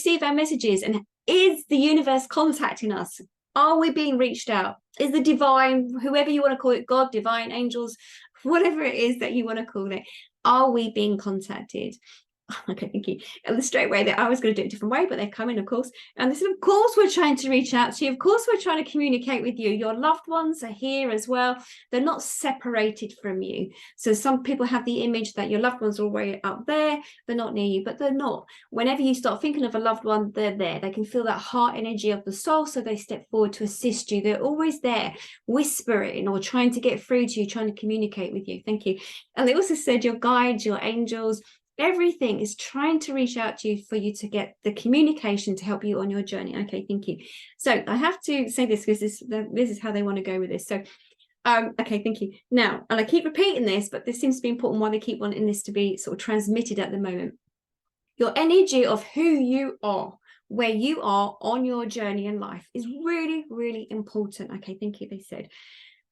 receive our messages, and is the universe contacting us? Are we being reached out? Is the divine, whoever you want to call it, God, divine, angels, whatever it is that you want to call it, are we being contacted? Okay, thank you. And the straight way that I was going to do it a different way, but they're coming, of course. And this is, of course, we're trying to reach out to you. Of course, we're trying to communicate with you. Your loved ones are here as well. They're not separated from you. So some people have the image that your loved ones are all way up there. They're not near you, but they're not. Whenever you start thinking of a loved one, they're there. They can feel that heart energy of the soul, so they step forward to assist you. They're always there, whispering or trying to get through to you, trying to communicate with you. Thank you. And they also said your guides, your angels, everything is trying to reach out to you for you to get the communication to help you on your journey. Okay, thank you. So I have to say this because this is how they want to go with this. So, okay, thank you. Now, and I keep repeating this, but this seems to be important why they keep wanting this to be sort of transmitted at the moment. Your energy of who you are, where you are on your journey in life is really, really important. Okay, thank you, they said.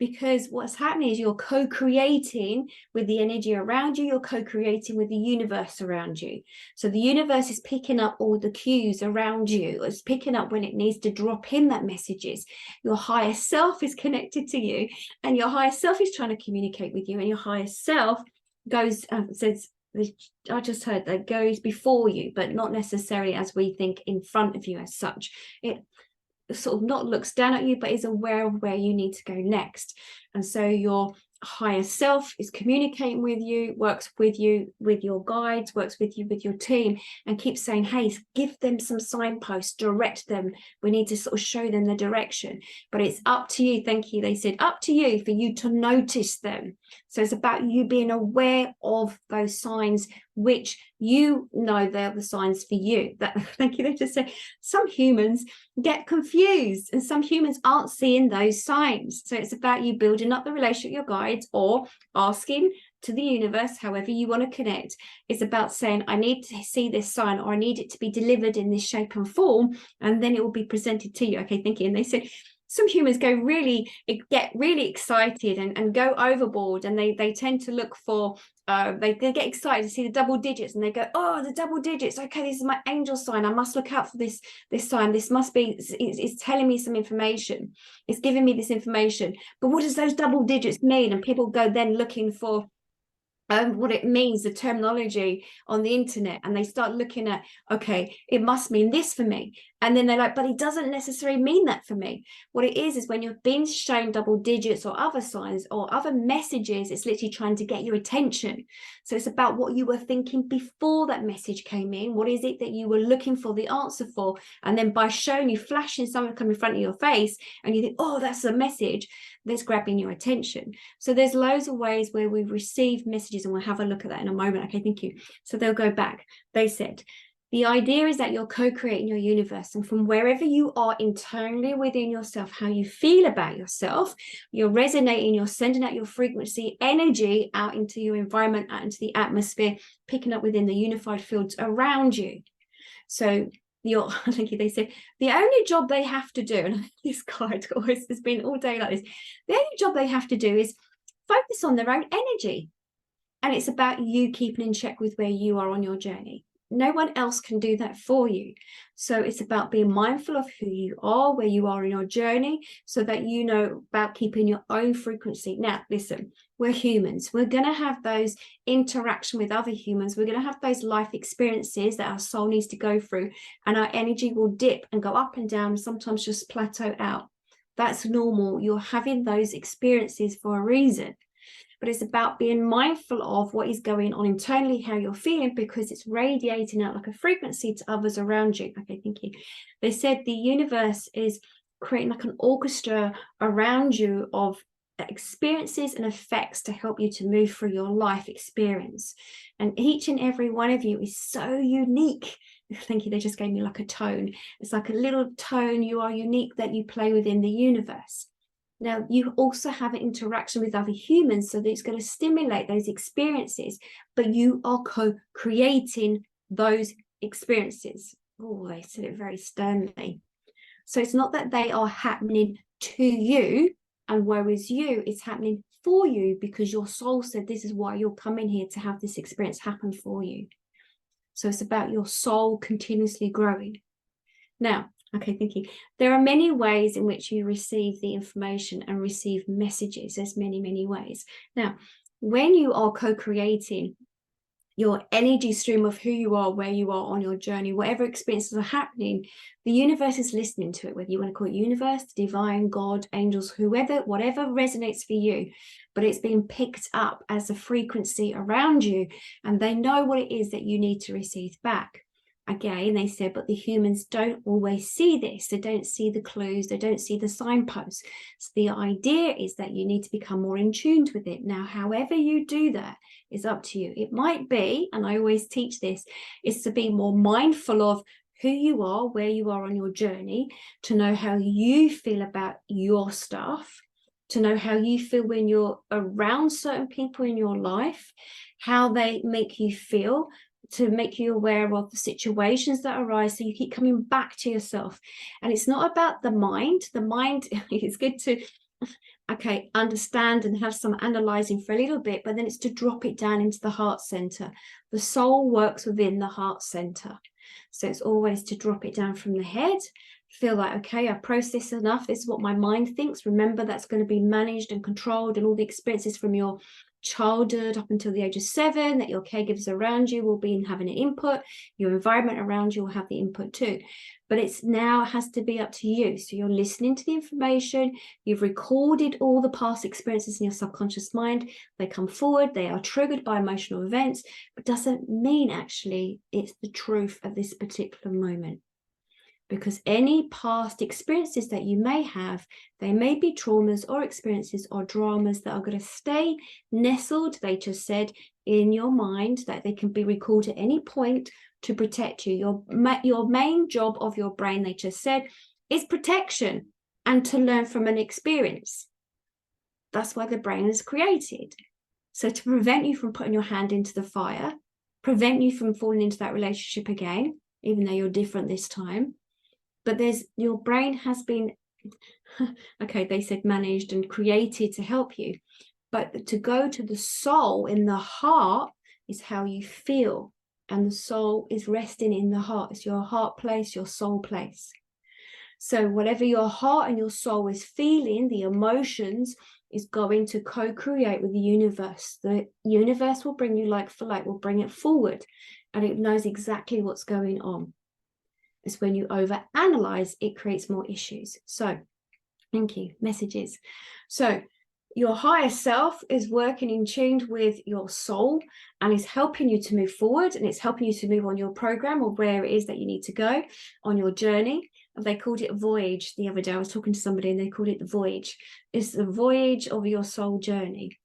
Because what's happening is you're co-creating with the energy around you, you're co-creating with the universe around you. So the universe is picking up all the cues around you. It's picking up when it needs to drop in that messages. Your higher self is connected to you, and your higher self is trying to communicate with you, and your higher self goes, says, I just heard that goes before you, but not necessarily as we think in front of you as such. It sort of not looks down at you, but is aware of where you need to go next. And so your higher self is communicating with you, works with you, with your guides, works with you, with your team, and keeps saying, hey, give them some signposts, direct them. We need to sort of show them the direction. But it's up to you. Thank you. They said up to you for you to notice them. So it's about you being aware of those signs, which you know they're the signs for you. That, thank you. They just say some humans get confused and some humans aren't seeing those signs. So it's about you building up the relationship with your guides or asking to the universe, however you want to connect. It's about saying, I need to see this sign, or I need it to be delivered in this shape and form, and then it will be presented to you. Okay, thank you. And they said some humans get really excited and go overboard, and they tend to look for they get excited to see the double digits, and they go, oh, the double digits, okay, this is my angel sign, I must look out for this sign, this must be, it's telling me some information, it's giving me this information, but what does those double digits mean? And people go then looking for what it means, the terminology on the internet, and they start looking at, okay, it must mean this for me, and then they're like, but it doesn't necessarily mean that for me. What it is when you're being shown double digits or other signs or other messages, it's literally trying to get your attention. So it's about what you were thinking before that message came in. What is it that you were looking for the answer for? And then by showing you, flashing something come in front of your face, and you think, oh, that's a message that's grabbing your attention. So there's loads of ways where we've received messages, and we'll have a look at that in a moment. Okay, thank you. So they'll go back. They said, the idea is that you're co-creating your universe, and from wherever you are internally within yourself, how you feel about yourself, you're resonating, you're sending out your frequency energy out into your environment, out into the atmosphere, picking up within the unified fields around you. So I think they said the only job they have to do, and this guide always has been all day like this, the only job they have to do is focus on their own energy. And it's about you keeping in check with where you are on your journey. No one else can do that for you. So it's about being mindful of who you are, where you are in your journey, so that you know about keeping your own frequency. Now, listen, we're humans. We're going to have those interaction with other humans. We're going to have those life experiences that our soul needs to go through, and our energy will dip and go up and down, and sometimes just plateau out. That's normal. You're having those experiences for a reason. But it's about being mindful of what is going on internally, how you're feeling, because it's radiating out like a frequency to others around you. Okay, thank you. They said the universe is creating like an orchestra around you of experiences and effects to help you to move through your life experience. And each and every one of you is so unique. Thank you. They just gave me like a tone. It's like a little tone. You are unique that you play within the universe. Now, you also have an interaction with other humans, so that it's going to stimulate those experiences, but you are co-creating those experiences. Oh, they said it very sternly. So it's not that they are happening to you, and whereas you, it's happening for you, because your soul said this is why you're coming here, to have this experience happen for you. So it's about your soul continuously growing. Now, okay, thinking. There are many ways in which you receive the information and receive messages. There's many, many ways. Now, when you are co-creating your energy stream of who you are, where you are on your journey, whatever experiences are happening, the universe is listening to it, whether you want to call it universe, divine, God, angels, whoever, whatever resonates for you, but it's being picked up as a frequency around you, and they know what it is that you need to receive back. Again, they said, but the humans don't always see this. They don't see the clues. They don't see the signposts. So the idea is that you need to become more in tune with it. Now, however you do that is up to you. It might be, and I always teach this, is to be more mindful of who you are, where you are on your journey, to know how you feel about your stuff, to know how you feel when you're around certain people in your life, how they make you feel, to make you aware of the situations that arise, so you keep coming back to yourself. And it's not about the mind. The mind is good to understand and have some analyzing for a little bit, but then it's to drop it down into the heart center. The soul works within the heart center, so it's always to drop it down from the head. Feel like, okay, I processed enough. This is what my mind thinks. Remember, that's going to be managed and controlled, and all the experiences from your childhood up until the age of 7 that your caregivers around you will be having an input, your environment around you will have the input too, but it's now has to be up to you. So you're listening to the information, you've recorded all the past experiences in your subconscious mind, they come forward, they are triggered by emotional events, but doesn't mean actually it's the truth at this particular moment. Because any past experiences that you may have, they may be traumas or experiences or dramas that are going to stay nestled, they just said, in your mind, that they can be recalled at any point to protect you. Your main job of your brain, they just said, is protection and to learn from an experience. That's why the brain is created. So to prevent you from putting your hand into the fire, prevent you from falling into that relationship again, even though you're different this time. But your brain has been, okay, they said managed and created to help you. But to go to the soul in the heart is how you feel. And the soul is resting in the heart. It's your heart place, your soul place. So whatever your heart and your soul is feeling, the emotions is going to co-create with the universe. The universe will bring you like for like, will bring it forward. And it knows exactly what's going on. It's when you overanalyze, it creates more issues. So, thank you. Messages. So, your higher self is working in tune with your soul and is helping you to move forward, and it's helping you to move on your program or where it is that you need to go on your journey. And they called it voyage the other day. I was talking to somebody and they called it the voyage. It's the voyage of your soul journey.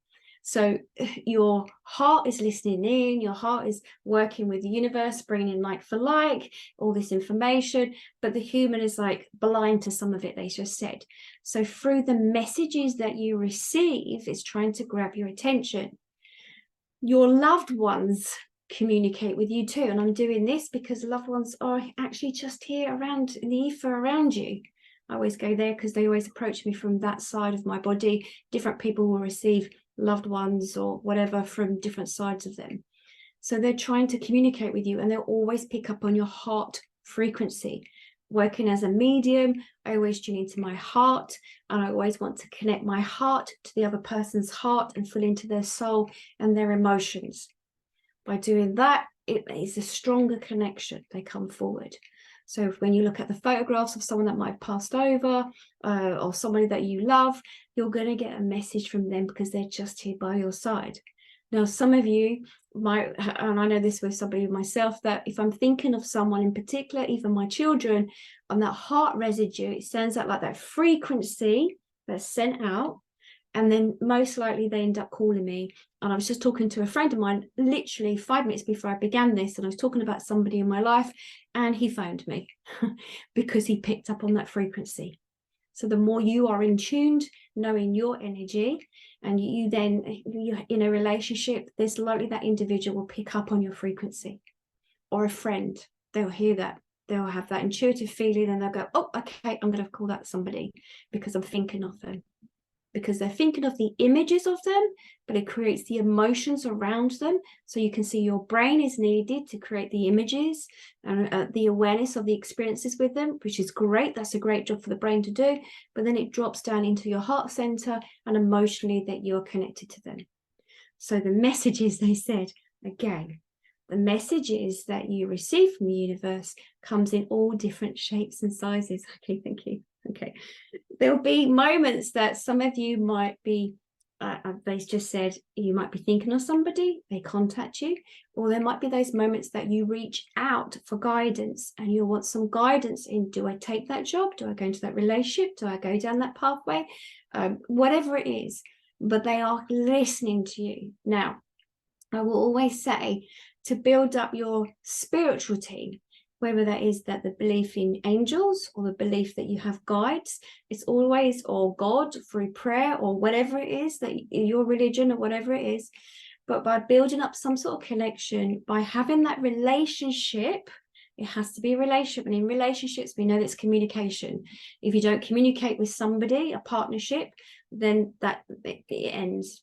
So your heart is listening in, your heart is working with the universe, bringing in like for like, all this information, but the human is like blind to some of it, they just said. So through the messages that you receive, it's trying to grab your attention. Your loved ones communicate with you too. And I'm doing this because loved ones are actually just here around in the ether around you. I always go there because they always approach me from that side of my body. Different people will receive loved ones or whatever from different sides of them. So they're trying to communicate with you, and they'll always pick up on your heart frequency. Working as a medium, I always tune into my heart, and I always want to connect my heart to the other person's heart and feel into their soul and their emotions. By doing that, it is a stronger connection. They come forward. So when you look at the photographs of someone that might have passed over or somebody that you love, you're going to get a message from them because they're just here by your side. Now, some of you might, and I know this with somebody myself, that if I'm thinking of someone in particular, even my children, on that heart residue, it sends out like that frequency that's sent out. And then most likely they end up calling me. And I was just talking to a friend of mine literally 5 minutes before I began this. And I was talking about somebody in my life, and he phoned me because he picked up on that frequency. So the more you are in tune, knowing your energy, and you're in a relationship, there's likely that individual will pick up on your frequency. Or a friend, they'll hear that. They'll have that intuitive feeling and they'll go, oh, okay, I'm going to call that somebody because I'm thinking of them. because they're thinking of the images of them, but it creates the emotions around them. So you can see your brain is needed to create the images and the awareness of the experiences with them, which is great. That's a great job for the brain to do. But then it drops down into your heart center and emotionally that you're connected to them. So the messages, they said, again, the messages that you receive from the universe comes in all different shapes and sizes. Okay, thank you. Okay, there'll be moments that some of you might be, they just said, you might be thinking of somebody, they contact you, or there might be those moments that you reach out for guidance and you want some guidance in, do I take that job? Do I go into that relationship? Do I go down that pathway? Whatever it is, but they are listening to you. Now, I will always say to build up your spiritual team, whether that is that the belief in angels or the belief that you have guides, it's always, or God through prayer or whatever it is, that your religion or whatever it is, but by building up some sort of connection, by having that relationship. It has to be a relationship, and in relationships we know that it's communication. If you don't communicate with somebody, a partnership, then it ends.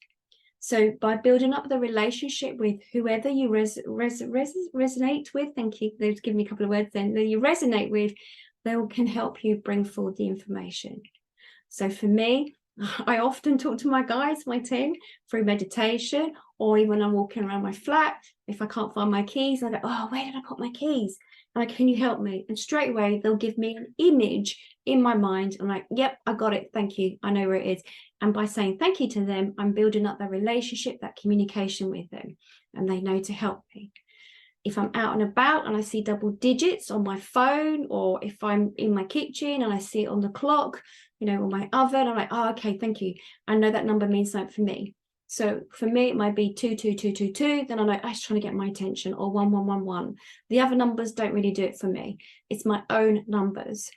So by building up the relationship with whoever you resonate with, thank you, they've given me a couple of words then, that you resonate with, they can help you bring forward the information. So for me, I often talk to my guides, my team, through meditation, or even when I'm walking around my flat, if I can't find my keys, I go, oh, where did I put my keys? I'm like, can you help me? And straight away, they'll give me an image in my mind. I'm like, yep, I got it. Thank you. I know where it is. And by saying thank you to them, I'm building up that relationship, that communication with them, and they know to help me. If I'm out and about and I see double digits on my phone, or if I'm in my kitchen and I see it on the clock, on my oven, I'm like, oh, okay, thank you. I know that number means something for me. So for me, it might be 22222. Then I know it's trying to get my attention, or 1111. The other numbers don't really do it for me. It's my own numbers.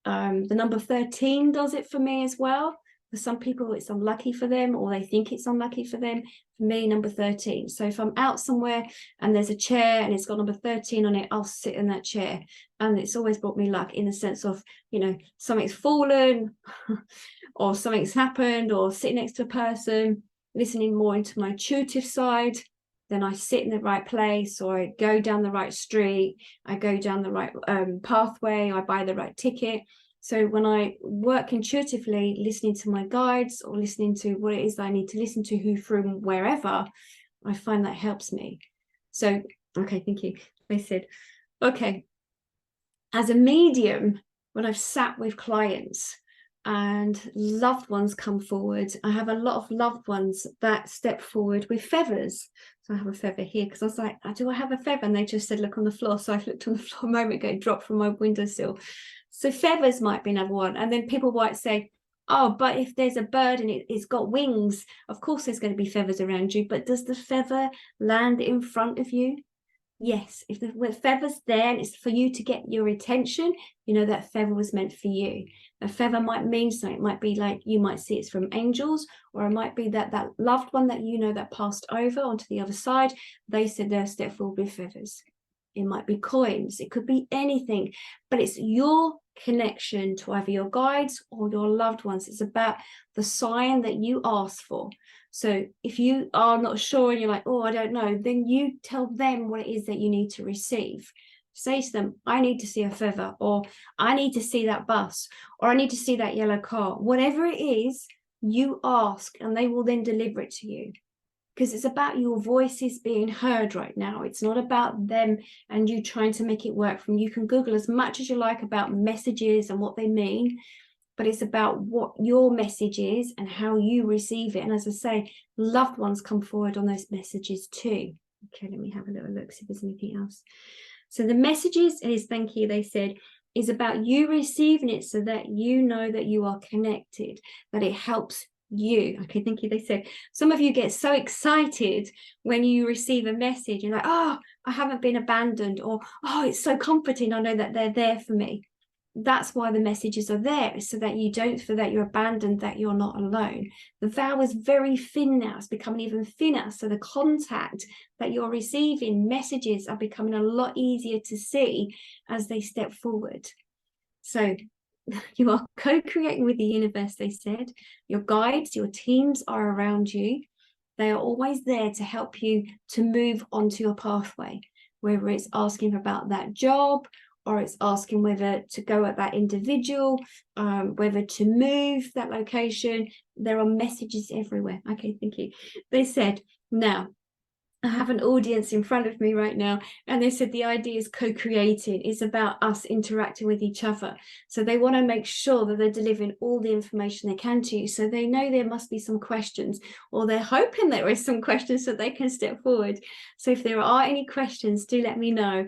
The number 13 does it for me as well. For some people, it's unlucky for them, or they think it's unlucky for them. For me, number 13. So if I'm out somewhere and there's a chair and it's got number 13 on it, I'll sit in that chair. And it's always brought me luck, in the sense of, something's fallen or something's happened, or sitting next to a person, listening more into my intuitive side. Then I sit in the right place, or I go down the right street, I go down the right pathway, I buy the right ticket. So when I work intuitively, listening to my guides, or listening to what it is that I need to listen to, who from wherever, I find that helps me. So, okay, thank you. They said, okay, as a medium, when I've sat with clients and loved ones come forward, I have a lot of loved ones that step forward with feathers. So I have a feather here, because I was like, do I have a feather? And they just said, look on the floor. So I looked on the floor a moment ago, it dropped from my windowsill. So feathers might be another one. And then people might say, oh, but if there's a bird and it's got wings, of course there's going to be feathers around you. But does the feather land in front of you? Yes, if the feather's there and it's for you to get your attention, that feather was meant for you. A feather might mean something. It might be like, you might see it's from angels, or it might be that loved one that that passed over onto the other side, they said they'll step forward with feathers. It might be coins, it could be anything, but it's your connection to either your guides or your loved ones. It's about the sign that you ask for. So if you are not sure and you're like, oh, I don't know, then you tell them what it is that you need to receive. Say to them, I need to see a feather, or I need to see that bus, or I need to see that yellow car. Whatever it is, you ask, and they will then deliver it to you. Because it's about your voices being heard right now. It's not about them and you trying to make it work from. You can Google as much as you like about messages and what they mean, but it's about what your message is and how you receive it. And as I say, loved ones come forward on those messages too. Okay, let me have a little look, see if there's anything else. So the messages is, thank you, they said, is about you receiving it so that you know that you are connected, that it helps you. Okay, thank you. They said some of you get so excited when you receive a message. You're like, oh, I haven't been abandoned, or oh, it's so comforting, I know that they're there for me. That's why the messages are there, so that you don't feel that you're abandoned, that you're not alone. The veil is very thin now. It's becoming even thinner. So the contact that you're receiving, messages are becoming a lot easier to see as they step forward. So You are co-creating with the universe, they said. Your guides, your teams are around you. They are always there to help you to move onto your pathway, whether it's asking about that job, or it's asking whether to go at that individual, whether to move that location. There are messages everywhere. Okay, thank you. They said, now, I have an audience in front of me right now, and they said the idea is co-creating. It's about us interacting with each other. So they want to make sure that they're delivering all the information they can to you. So they know there must be some questions, or they're hoping there is some questions so they can step forward. So if there are any questions, do let me know.